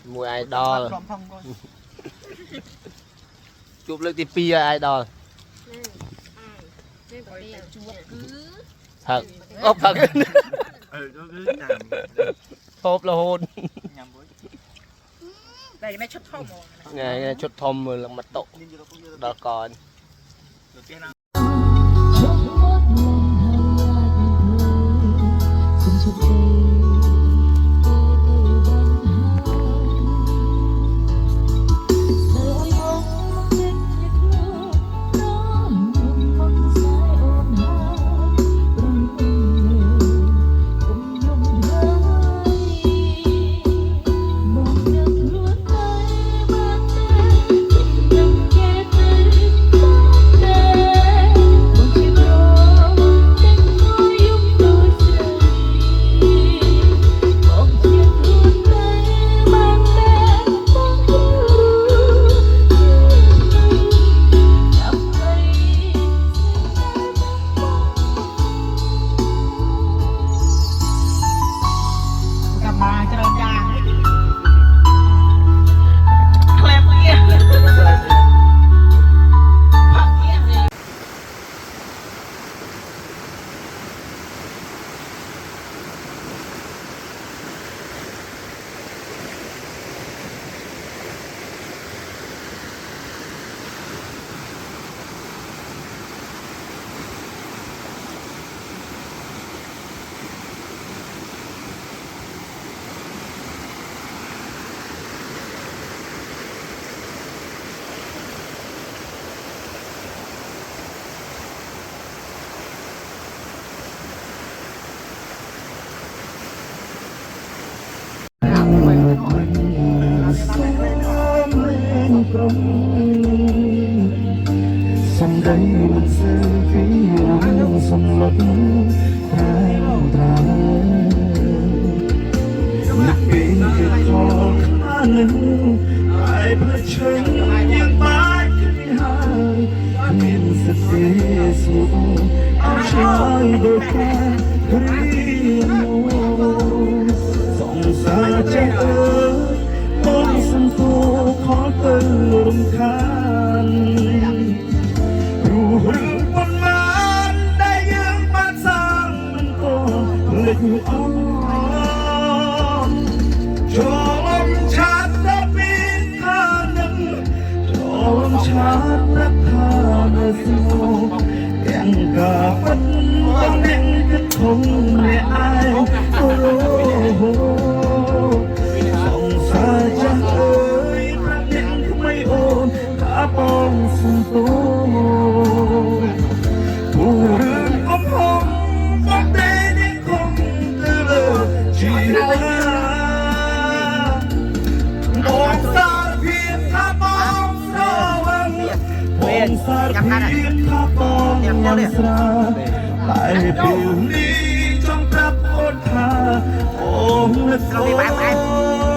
mùi ai đo chụp lên thì pia ai đo thật ốp thật hộp là hôn đây cái chút thom này chút thom là mặt tổ đo còn sông đây mình rơi phía sông lấp thái thái nước biển cứ khó khăn ai phải chơi những bãi hai miền rất dễ dụ áo trai đôi ta riêng dòng xa che ơi mong sân phố khó từ rung khanรูหรือบนมันได้ยังบ้านสร้างมันก็เล็กอ่อนจอมชัดและปีนข้านึงจอมชัดและข้านึงยังกะปันต้องเล่นกระทงในไอโอ้โหส่องสายจังเอ๋ยพระเด็กไม่โอนข้าป้องสุนโตผู้เรื่องของผมบอกได้ในคงเตือนชีวิตมองสารเพียงข้าป้องสวังมองสารเพียงข้าป้องยังสระหลายเดี๋ยวนี้จงกลับโอทาโอ้เมื่อก่อน